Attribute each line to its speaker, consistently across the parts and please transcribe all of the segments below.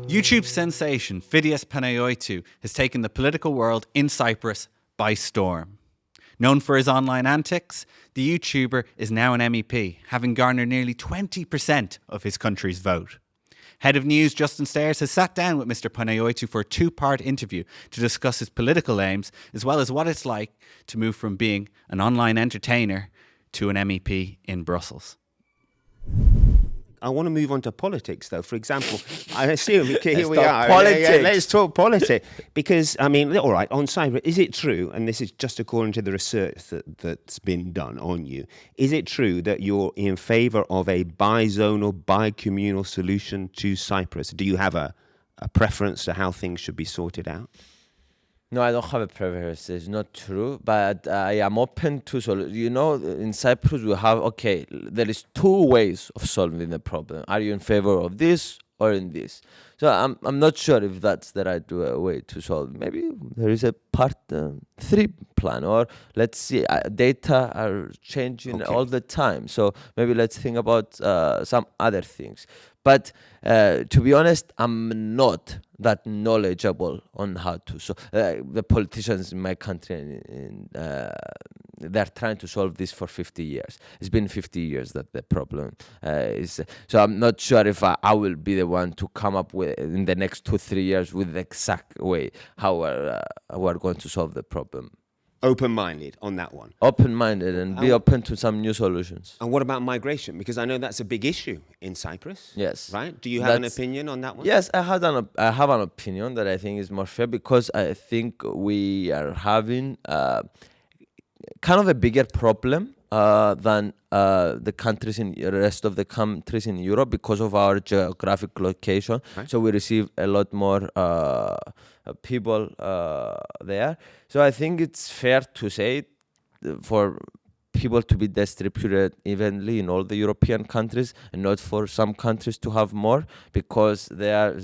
Speaker 1: YouTube sensation Fidias Panayiolou has taken the political world in Cyprus by storm. Known for his online antics, the YouTuber is now an MEP, having garnered nearly 20% of his country's vote. Head of News Justin Stairs has sat down with Mr. Panayiolou for a two-part interview to discuss his political aims, as well as what it's like to move from being an online entertainer to an MEP in Brussels.
Speaker 2: I want to move on to politics, though. For example, I assume here we
Speaker 3: talk
Speaker 2: are.
Speaker 3: politics.
Speaker 2: Yeah, let's talk politics. Because, I mean, all right, on Cyprus, is it true, and this is just according to the research that's been done on you, is it true that you're in favour of a bi-zonal, bi-communal solution to Cyprus? Do you have a preference to how things should be sorted out?
Speaker 3: No, I don't have a preference. It's not true, but I am open to in Cyprus we have, there is two ways of solving the problem. Are you in favor of this or in this? So I'm not sure if that's the right way to solve. Maybe there is a part 3 plan, or let's see, data are changing all the time. So maybe let's think about some other things. But to be honest, I'm not that knowledgeable on how to. So the politicians in my country, they're trying to solve this for 50 years. It's been 50 years that the problem is. So I'm not sure if I will be the one to come up with in the next 2-3 years with the exact way how we're going to solve the problem.
Speaker 2: Open-minded on that one.
Speaker 3: Open-minded and be open to some new solutions.
Speaker 2: And what about migration? Because I know that's a big issue in Cyprus.
Speaker 3: Yes.
Speaker 2: Right? Do you have an opinion on that one?
Speaker 3: Yes, I have an opinion that I think is more fair, because I think we are having kind of a bigger problem than the countries in the rest of the countries in Europe because of our geographic location. Right. So we receive a lot more people there. So I think it's fair to say for people to be distributed evenly in all the European countries and not for some countries to have more, because I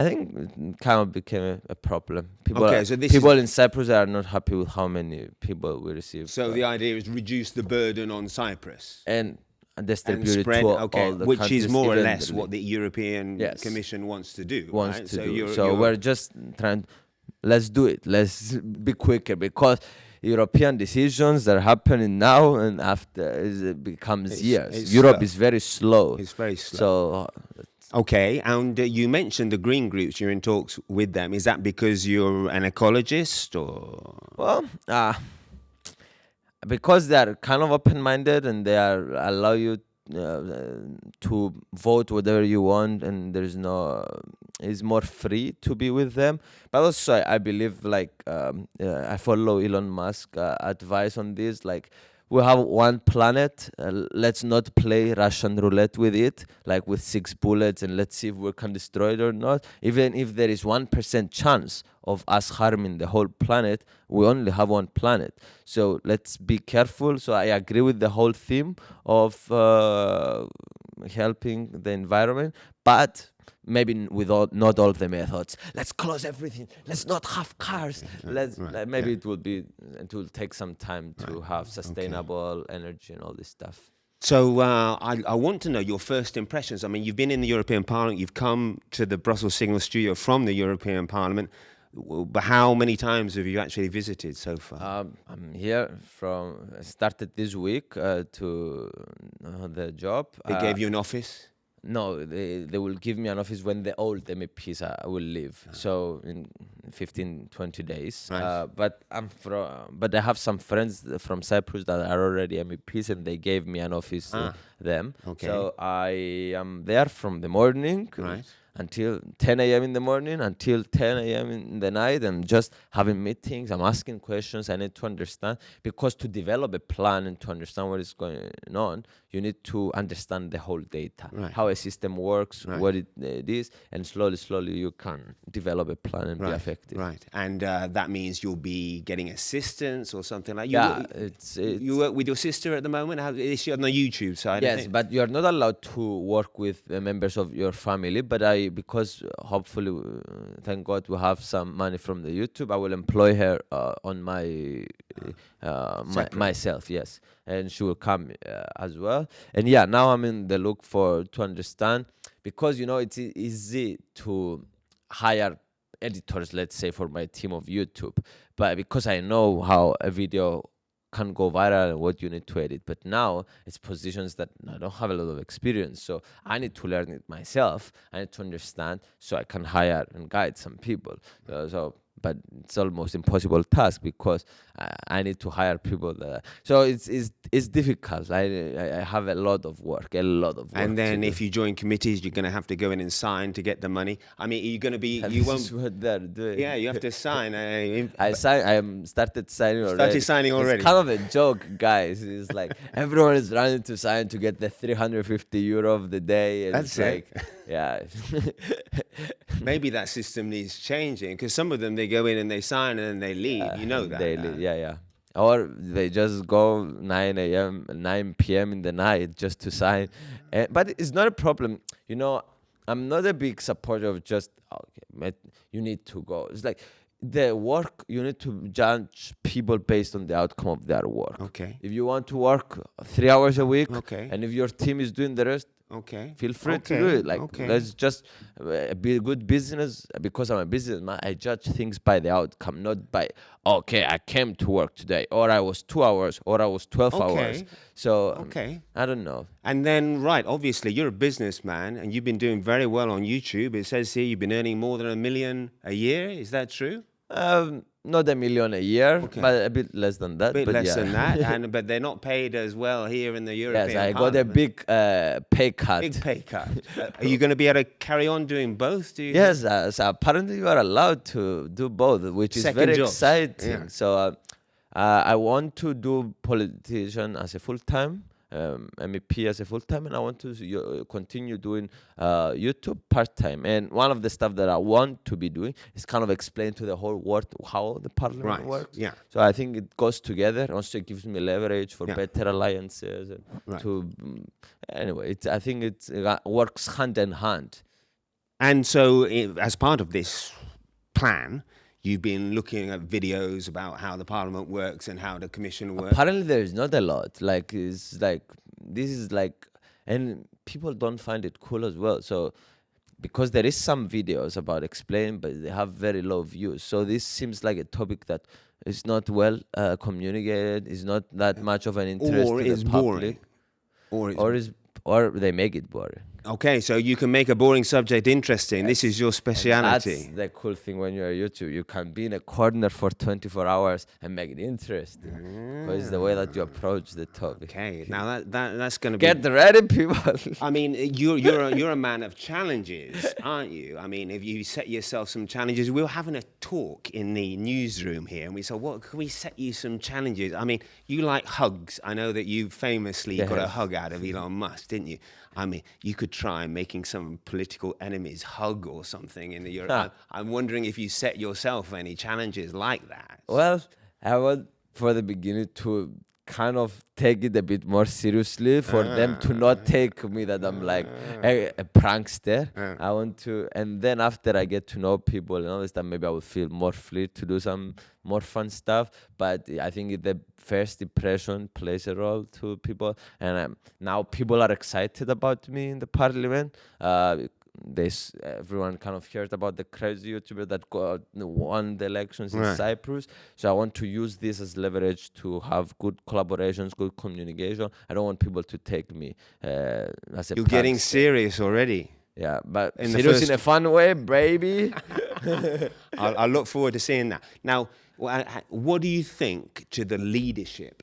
Speaker 3: think it kind of became a problem. People in Cyprus are not happy with how many people we receive.
Speaker 2: So the idea is reduce the burden on Cyprus
Speaker 3: and distribute it to all the
Speaker 2: which
Speaker 3: countries
Speaker 2: is more or
Speaker 3: evenly.
Speaker 2: less what the European Commission wants to do.
Speaker 3: So we're just trying. Let's do it. Let's be quicker, because European decisions that are happening now and after it becomes years. Europe is very slow.
Speaker 2: It's very slow.
Speaker 3: So,
Speaker 2: and you mentioned the green groups. You're in talks with them. Is that because you're an ecologist, or?
Speaker 3: Well, because they are kind of open-minded and they allow you to vote whatever you want, and it's more free to be with them. But also I believe I follow Elon Musk advice on this, we have one planet, let's not play Russian roulette with it, with 6 bullets, and let's see if we can destroy it or not. Even if there is 1% chance of us harming the whole planet, we only have one planet. So let's be careful. So I agree with the whole theme of helping the environment, but maybe with not all the methods. Let's close everything. Let's not have cars. It will take some time to have sustainable energy and all this stuff.
Speaker 2: So I want to know your first impressions. I mean, you've been in the European Parliament. You've come to the Brussels Signal Studio from the European Parliament. But how many times have you actually visited so far?
Speaker 3: I'm here started this week to the job.
Speaker 2: They gave you an office?
Speaker 3: No, they will give me an office when the old MEPs will leave. So in 15-20 days. Right. But I have some friends from Cyprus that are already MEPs, and they gave me an office to them. Okay. So I am there from the morning. Right. Until 10 a.m. in the morning, until 10 a.m. in the night, and just having meetings. I'm asking questions. I need to understand, because to develop a plan and to understand what is going on, you need to understand the whole data, how a system works, what it is, and slowly you can develop a plan and be effective.
Speaker 2: Right, and that means you'll be getting assistance or something like
Speaker 3: that.
Speaker 2: You work with your sister at the moment? Is she on the YouTube side?
Speaker 3: Yes, but you are not allowed to work with members of your family, but because hopefully, thank God, we have some money from the YouTube, I will employ her on myself, and she will come as well. And now I'm in the look to understand because it's easy to hire editors, let's say, for my team of YouTube, but because I know how a video can go viral and what you need to edit. But now it's positions that I don't have a lot of experience, so I need to learn it myself. I need to understand so I can hire and guide some people. But it's almost impossible task because I need to hire people so it's difficult. I have a lot of work.
Speaker 2: And then if you join committees, you're going to have to go in and sign to get the money. I mean, you're going to be, you won't.
Speaker 3: This is what they're doing.
Speaker 2: Yeah, you have to sign.
Speaker 3: I started signing already.
Speaker 2: Started signing already.
Speaker 3: It's kind of a joke, guys. It's like everyone is running to sign to get the 350 euro of the day. And
Speaker 2: That's
Speaker 3: it's
Speaker 2: it.
Speaker 3: Yeah.
Speaker 2: Maybe that system needs changing, because some of them, they go in and they sign and then they leave. You know that.
Speaker 3: They leave, yeah. Or they just go 9 a.m., 9 p.m. in the night just to sign. But it's not a problem. I'm not a big supporter of just, okay, you need to go. It's like the work, you need to judge people based on the outcome of their work.
Speaker 2: Okay.
Speaker 3: If you want to work 3 hours a week,
Speaker 2: okay,
Speaker 3: and if your team is doing the rest,
Speaker 2: okay,
Speaker 3: feel free to do it. Let's just be a good business. Because I'm a businessman, I judge things by the outcome, not by, okay, I came to work today, or I was 2 hours, or I was 12 hours. So I don't know.
Speaker 2: And then, right, obviously, you're a businessman, and you've been doing very well on YouTube. It says here you've been earning more than $1 million a year. Is that true?
Speaker 3: Not $1 million a year, but a bit less than that.
Speaker 2: A bit less than that, but they're not paid as well here in the European
Speaker 3: Yes, I
Speaker 2: Parliament.
Speaker 3: got a big pay cut.
Speaker 2: Big pay cut. Are you going to be able to carry on doing both?
Speaker 3: Yes, so apparently you are allowed to do both, which is very exciting.
Speaker 2: Yeah.
Speaker 3: So I want to do politician as a full-time, MEP as a full-time, and I want to continue doing YouTube part-time. And one of the stuff that I want to be doing is kind of explain to the whole world how the parliament works.
Speaker 2: Yeah.
Speaker 3: So I think it goes together. Also, it gives me leverage for better alliances. And anyway, I think it works hand in hand.
Speaker 2: And so, as part of this plan, you've been looking at videos about how the Parliament works and how the Commission works.
Speaker 3: Apparently, there is not a lot. And people don't find it cool as well. So, because there is some videos about explaining, but they have very low views. So this seems like a topic that is not well communicated. Is not that much of an interest to the public. Or they make it boring.
Speaker 2: Okay, so you can make a boring subject interesting. This is your speciality.
Speaker 3: That's the cool thing when you're a YouTube. You can be in a corner for 24 hours and make it interesting. Because it's the way that you approach the topic.
Speaker 2: Okay, now that's going to be...
Speaker 3: Get ready, people.
Speaker 2: I mean, you're a man of challenges, aren't you? I mean, if you set yourself some challenges... We were having a talk in the newsroom here, and we said, what can we set you some challenges? I mean, you like hugs. I know that you famously got a hug out of Elon Musk, didn't you? I mean, you could try making some political enemies hug or something in the Europe. I'm wondering if you set yourself any challenges like that.
Speaker 3: Well, I want for the beginning to kind of take it a bit more seriously, for them to not take me that I'm like a prankster. I want to, and then after I get to know people and all this stuff, maybe I will feel more free to do some more fun stuff. But I think the first impression plays a role to people, and now people are excited about me in the parliament. Everyone kind of heard about the crazy YouTuber that won the elections in Cyprus. So I want to use this as leverage to have good collaborations, good communication. I don't want people to take me as a
Speaker 2: You're getting serious already.
Speaker 3: Yeah, but serious in a fun way, baby.
Speaker 2: I look forward to seeing that. Now, what do you think to the leadership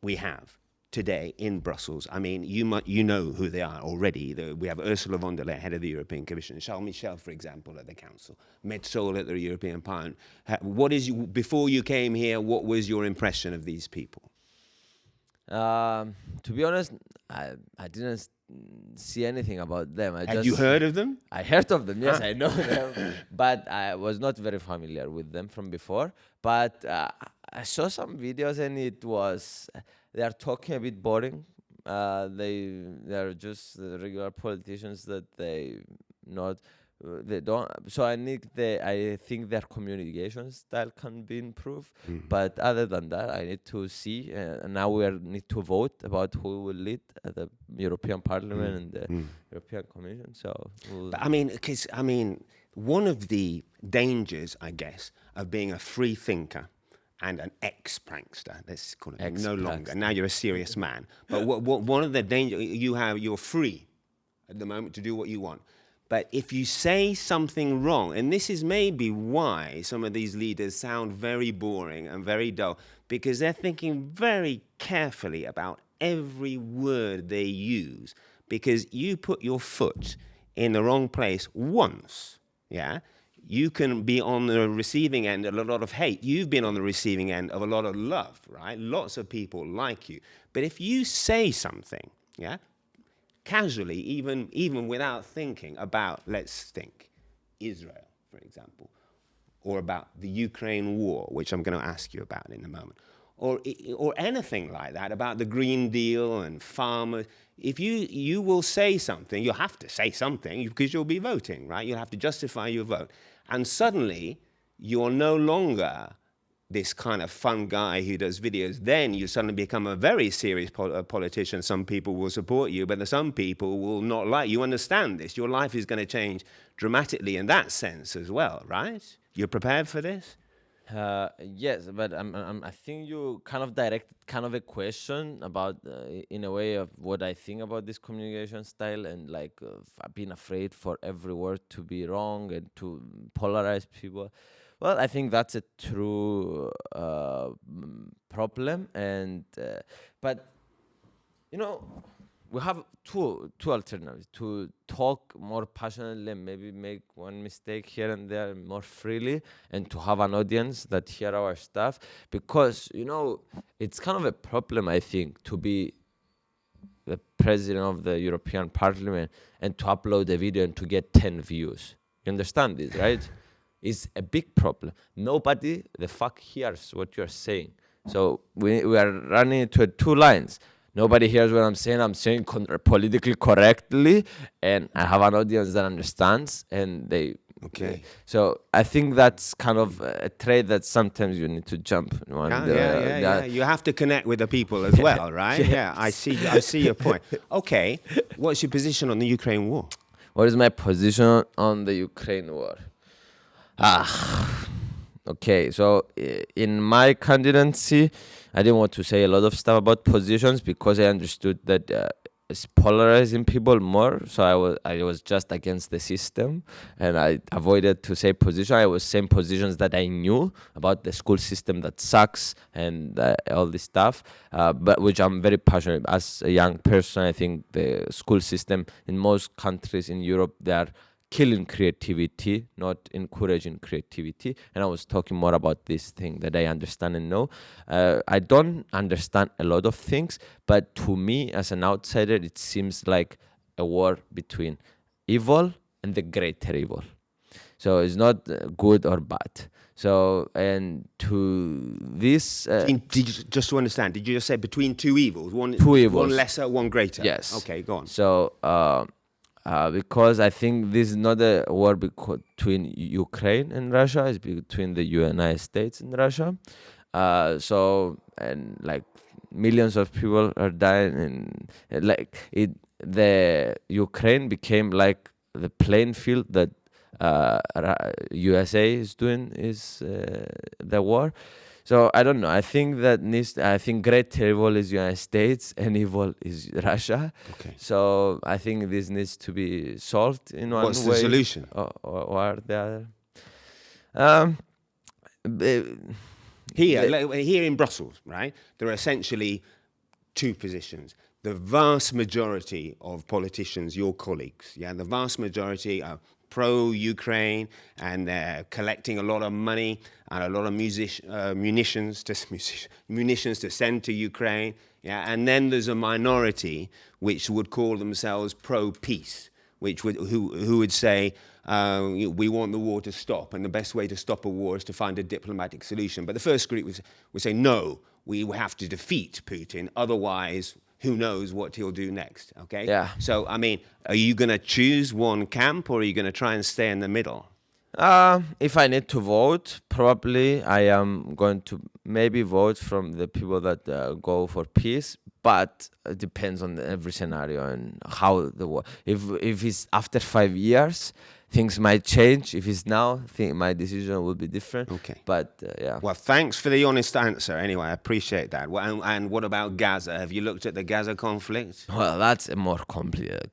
Speaker 2: we have today in Brussels? I mean, you know who they are already. We have Ursula von der Leyen, head of the European Commission, Charles Michel, for example, at the Council, Metsola at the European Parliament. Before you came here, what was your impression of these people?
Speaker 3: To be honest, I didn't see anything about them.
Speaker 2: Had you heard of them?
Speaker 3: I heard of them, yes, I know them. But I was not very familiar with them from before. But I saw some videos and they are talking a bit boring. They are just the regular politicians that they not They don't. So I think their communication style can be improved. But other than that, I need to see. Now need to vote about who will lead the European Parliament and the European Commission. So,
Speaker 2: But I mean, one of the dangers, I guess, of being a free thinker and an ex-prankster, let's call it, no longer. Now you're a serious man. But one of the dangers, you're free at the moment to do what you want. But if you say something wrong, and this is maybe why some of these leaders sound very boring and very dull, because they're thinking very carefully about every word they use, because you put your foot in the wrong place once, yeah, you can be on the receiving end of a lot of hate. You've been on the receiving end of a lot of love, right? Lots of people like you. But if you say something, yeah, casually, even without thinking about, let's think, Israel, for example, or about the Ukraine war, which I'm going to ask you about in a moment, or anything like that, about the Green Deal and farmers. If you will say something, you'll have to say something because you'll be voting, right? You'll have to justify your vote. And suddenly, you're no longer this kind of fun guy who does videos. Then you suddenly become a very serious politician. Some people will support you, but some people will not like you. Understand this. Your life is going to change dramatically in that sense as well, right? You're prepared for this?
Speaker 3: Yes, but I think you kind of directed kind of a question about, in a way, of what I think about this communication style, and like being afraid for every word to be wrong and to polarize people. Well, I think that's a true problem, and but we have two alternatives: to talk more passionately and maybe make one mistake here and there more freely, and to have an audience that hear our stuff. Because it's kind of a problem, I think, to be the president of the European Parliament and to upload a video and to get 10 views. You understand this, right? Is a big problem. Nobody the fuck hears what you're saying. So we are running into two lines. Nobody hears what I'm saying. I'm saying politically correctly, and I have an audience that understands, and they.
Speaker 2: Okay.
Speaker 3: So I think that's kind of a trait that sometimes you need to jump.
Speaker 2: Yeah. You have to connect with the people as well, right? Yeah, I see your point. Okay, what's your position on the Ukraine war?
Speaker 3: What is my position on the Ukraine war? Okay, so in my candidacy, I didn't want to say a lot of stuff about positions because I understood that it's polarizing people more. So I was just against the system, and I avoided to say position. I was saying positions that I knew about the school system that sucks and all this stuff, but which I'm very passionate. As a young person, I think the school system in most countries in Europe, they are killing creativity, not encouraging creativity. And I was talking more about this thing that I understand and know. I don't understand a lot of things, but to me, as an outsider, it seems like a war between evil and the greater evil. So it's not good or bad. So, and to this...
Speaker 2: just to understand, did you just say between two evils?
Speaker 3: Two evils.
Speaker 2: One lesser, one greater?
Speaker 3: Yes.
Speaker 2: Okay, go on.
Speaker 3: So... because I think this is not a war between Ukraine and Russia, it's between the United States and Russia. And like millions of people are dying, and like the Ukraine became like the playing field that USA is doing the war. So I don't know. I think greater evil is United States and evil is Russia.
Speaker 2: Okay.
Speaker 3: So I think this needs to be solved in one way.
Speaker 2: What's the solution?
Speaker 3: Or the other.
Speaker 2: Here in Brussels, right? There are essentially two positions. The vast majority of politicians, your colleagues, the vast majority are pro-Ukraine, and they're collecting a lot of money and a lot of munitions to send to Ukraine. And then there's a minority which would call themselves pro-peace, who would say, we want the war to stop, and the best way to stop a war is to find a diplomatic solution. But the first group would say, no, we have to defeat Putin, otherwise who knows what he'll do next, okay?
Speaker 3: Yeah.
Speaker 2: So, I mean, are you going to choose one camp or are you going to try and stay in the middle?
Speaker 3: If I need to vote, probably I am going to maybe vote from the people that go for peace. But it depends on every scenario and how the war. If it's after 5 years, things might change. If it's now, my decision will be different.
Speaker 2: Okay.
Speaker 3: But yeah.
Speaker 2: Well, thanks for the honest answer. Anyway, I appreciate that. And what about Gaza? Have you looked at the Gaza conflict?
Speaker 3: Well, that's a more complicated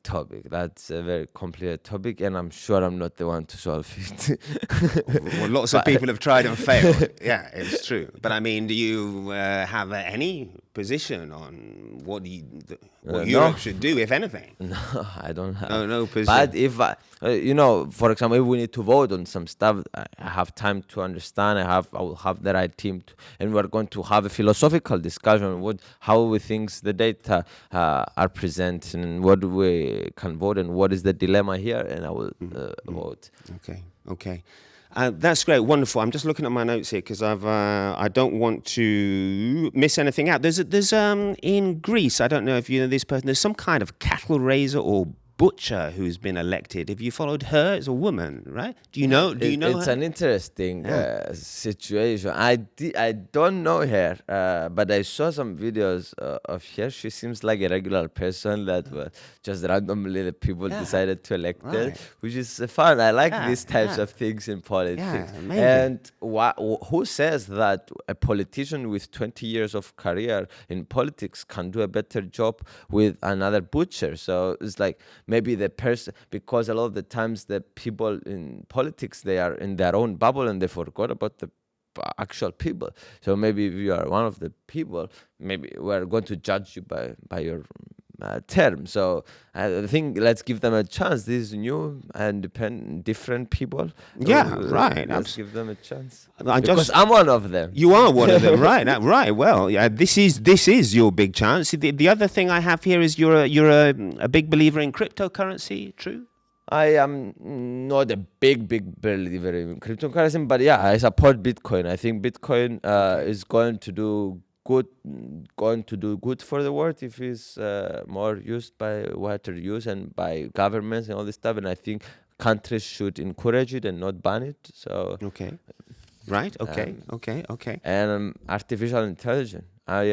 Speaker 3: topic. That's a very complicated topic, and I'm sure I'm not the one to solve it.
Speaker 2: Well, lots of people have tried and failed. Yeah, it's true. But I mean, do you have any position on what Europe should do, if anything?
Speaker 3: No, I don't have.
Speaker 2: No position.
Speaker 3: But if for example, if we need to vote on some stuff, I have time to understand. I will have the right team, and we're going to have a philosophical discussion on how we think the data are present, and what we can vote, and what is the dilemma here, and I will vote.
Speaker 2: Okay. That's great, wonderful. I'm just looking at my notes here because I don't want to miss anything out. There's in Greece, I don't know if you know this person. There's some kind of cattle raiser or butcher who's been elected. Have you followed her? It's a woman, right? Do you know?
Speaker 3: It's
Speaker 2: her?
Speaker 3: an interesting situation. I don't know her, but I saw some videos of her. She seems like a regular person that was just randomly the people decided to elect her, which is fun. I like these types of things in politics.
Speaker 2: Yeah, amazing.
Speaker 3: And who says that a politician with 20 years of career in politics can do a better job with another butcher? So it's like, maybe the person, because a lot of the times the people in politics, they are in their own bubble and they forgot about the actual people. So maybe if you are one of the people, maybe we're going to judge you by your term. So I think let's give them a chance. These new and different people.
Speaker 2: Yeah, right.
Speaker 3: Let's give them a chance.
Speaker 2: Because
Speaker 3: I'm one of them.
Speaker 2: You are one of them, right? Right. Well, yeah. This is your big chance. The other thing I have here is you're a big believer in cryptocurrency. True.
Speaker 3: I am not a big believer in cryptocurrency, but yeah, I support Bitcoin. I think Bitcoin is going to do good for the world if it's more used by wider use and by governments and all this stuff. And I think countries should encourage it and not ban it. So
Speaker 2: okay, right? Okay.
Speaker 3: And artificial intelligence. I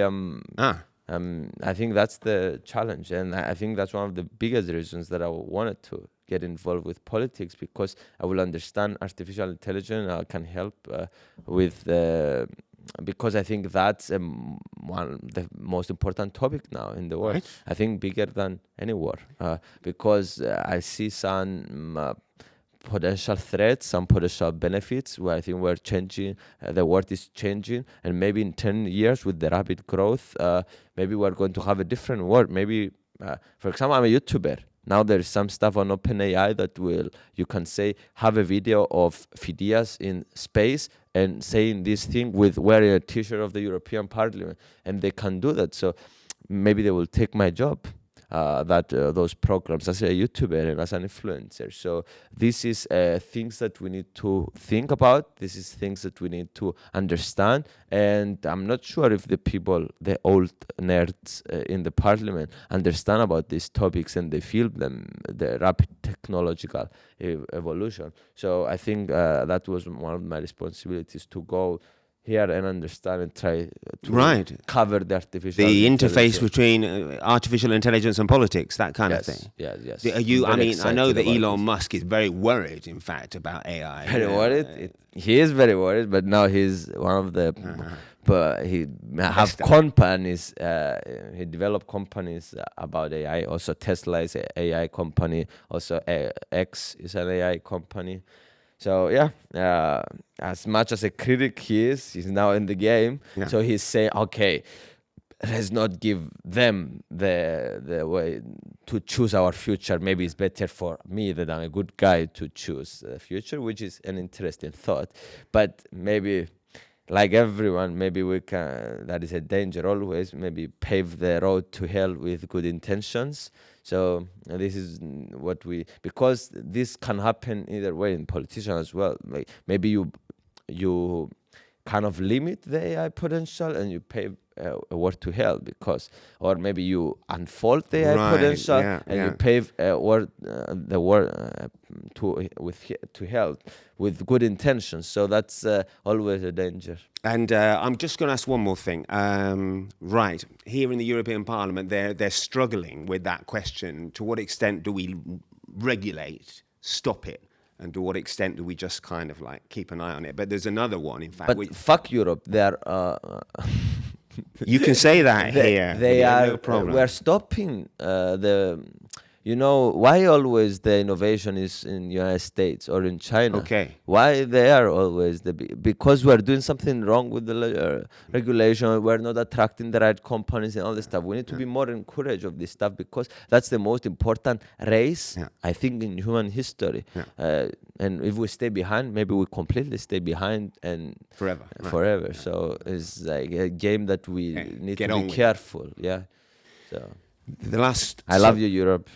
Speaker 3: think that's the challenge, and I think that's one of the biggest reasons that I wanted to get involved with politics, because I will understand artificial intelligence. I can help with. Because I think that's the most important topic now in the world.
Speaker 2: Right.
Speaker 3: I think bigger than any war, because I see some potential threats, some potential benefits where I think we're changing, the world is changing, and maybe in 10 years with the rapid growth, maybe we're going to have a different world. Maybe, for example, I'm a YouTuber. Now there's some stuff on OpenAI that you can say, have a video of Fidias in space and saying this thing with wearing a t-shirt of the European Parliament, and they can do that. So maybe they will take my job, those programs as a YouTuber and as an influencer. So this is things that we need to think about. This is things that we need to understand. And I'm not sure if the people, the old nerds in the parliament, understand about these topics and they feel them, the rapid technological evolution. So I think that was one of my responsibilities, to go here and understand and try to cover the artificial
Speaker 2: interface between artificial intelligence and politics, that kind of thing.
Speaker 3: Yes.
Speaker 2: I know that Elon Musk is very worried, in fact, about AI.
Speaker 3: Very worried. He is very worried, but now he's one of the. But he have companies. He developed companies about AI. Also, Tesla is an AI company. Also, X is an AI company. So yeah, as much as a critic he is, he's now in the game. Yeah. So he's saying, okay, let's not give them the way to choose our future. Maybe it's better for me that I'm a good guy to choose the future, which is an interesting thought. But maybe, like everyone, maybe we can, that is a danger always, maybe pave the road to hell with good intentions. So this is what because this can happen either way in politicians as well. Maybe you kind of limit the AI potential and you pave a word to hell, because, or maybe you unfold the AI
Speaker 2: Right,
Speaker 3: potential
Speaker 2: yeah,
Speaker 3: and
Speaker 2: yeah.
Speaker 3: you pave the word to hell with good intentions. So that's always a danger.
Speaker 2: And I'm just going to ask one more thing. Right, here in the European Parliament, they're struggling with that question. To what extent do we regulate, stop it? And to what extent do we just kind of like keep an eye on it? But there's another one, in fact.
Speaker 3: But fuck Europe. They are.
Speaker 2: You can say that here.
Speaker 3: They
Speaker 2: yeah,
Speaker 3: are.
Speaker 2: no problem.
Speaker 3: We're stopping the. You know, why always the innovation is in United States or in China?
Speaker 2: Okay.
Speaker 3: Why they are always because we're doing something wrong with the regulation. We're not attracting the right companies and all this stuff. We need to be more encouraged of this stuff, because that's the most important race, I think, in human history. And if we stay behind, maybe we completely stay behind and
Speaker 2: Forever.
Speaker 3: forever. So it's like a game that we need
Speaker 2: Get
Speaker 3: to
Speaker 2: on
Speaker 3: be
Speaker 2: with it.
Speaker 3: careful. Yeah. So.
Speaker 2: The last.
Speaker 3: I love you, Europe.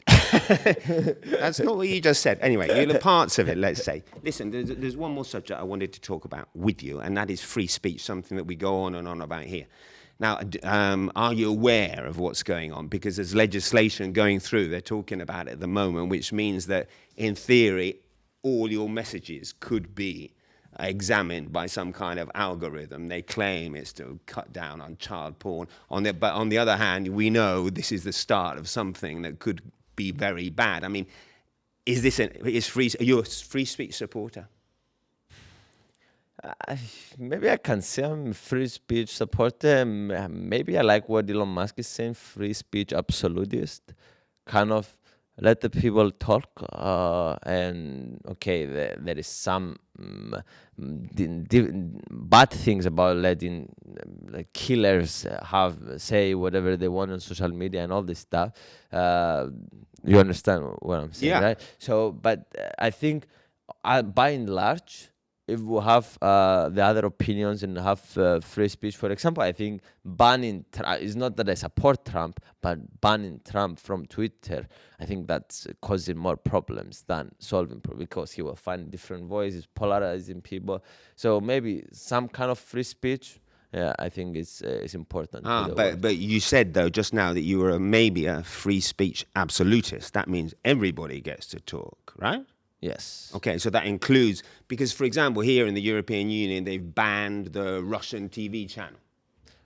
Speaker 2: That's not what you just said. Anyway, the parts of it, let's say. Listen, there's one more subject I wanted to talk about with you, and that is free speech, something that we go on and on about here. Now, are you aware of what's going on? Because there's legislation going through, they're talking about it at the moment, which means that, in theory, all your messages could be examined by some kind of algorithm. They claim it's to cut down on child porn. But on the other hand, we know this is the start of something that could be very bad. I mean, are you a free speech supporter?
Speaker 3: Maybe I can say I'm a free speech supporter. Maybe I like what Elon Musk is saying, free speech absolutist. Kind of let the people talk, and okay, there is some bad things about letting like killers say whatever they want on social media and all this stuff. You understand what I'm saying, right? So, but I think by and large, if we have the other opinions and have free speech, for example, I think banning Trump is not that I support Trump, but banning Trump from Twitter, I think that's causing more problems than solving problems, because he will find different voices, polarizing people. So maybe some kind of free speech, I think is important.
Speaker 2: But you said, though, just now that you were maybe a free speech absolutist. That means everybody gets to talk, right?
Speaker 3: Yes.
Speaker 2: Okay, so that includes, because, for example, here in the European Union, they've banned the Russian TV channel.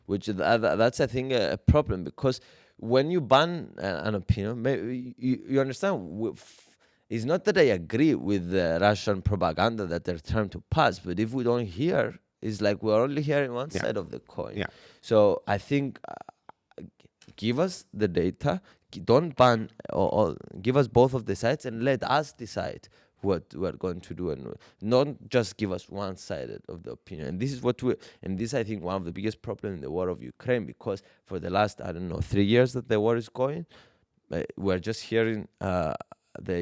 Speaker 3: Which that's, I think, a problem, because when you ban an opinion, maybe you understand, it's not that I agree with the Russian propaganda that they're trying to pass, but if we don't hear, it's like we're only hearing one side of the coin.
Speaker 2: Yeah.
Speaker 3: So I think give us the data, don't ban, or give us both of the sides and let us decide what we're going to do, and not just give us one-sided of the opinion. And this is I think, one of the biggest problems in the war of Ukraine, because for the last, 3 years that the war is going, we're just hearing the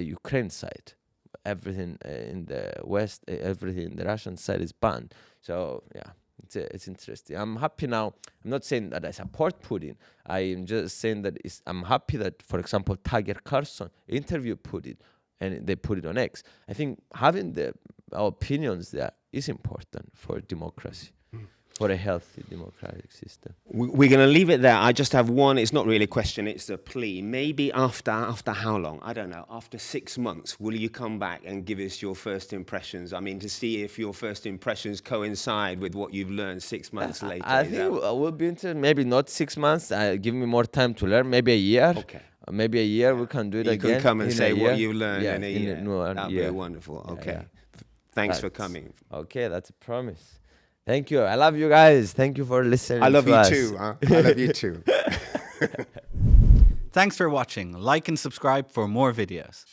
Speaker 3: Ukraine side. Everything in the West, everything in the Russian side is banned. So, yeah. It's interesting. I'm happy now. I'm not saying that I support Putin. I am just saying that I'm happy that, for example, Tucker Carlson interviewed Putin and they put it on X. I think having our opinions there is important for democracy, for a healthy democratic system.
Speaker 2: We're going to leave it there. I just have one. It's not really a question. It's a plea. Maybe after how long? I don't know. After 6 months, will you come back and give us your first impressions? I mean, to see if your first impressions coincide with what you've learned 6 months later.
Speaker 3: I think we'll be interested. Maybe not 6 months. Give me more time to learn. Maybe a year.
Speaker 2: Okay.
Speaker 3: Maybe a year we can do it again.
Speaker 2: You can come and say what you've learned
Speaker 3: in
Speaker 2: in a year. That'd be
Speaker 3: year.
Speaker 2: wonderful. Okay. Thanks for coming.
Speaker 3: Okay, that's a promise. Thank you. I love you guys. Thank you for listening.
Speaker 2: I love
Speaker 3: to
Speaker 2: you
Speaker 3: us.
Speaker 2: too. I love you too.
Speaker 1: Thanks for watching. Like and subscribe for more videos.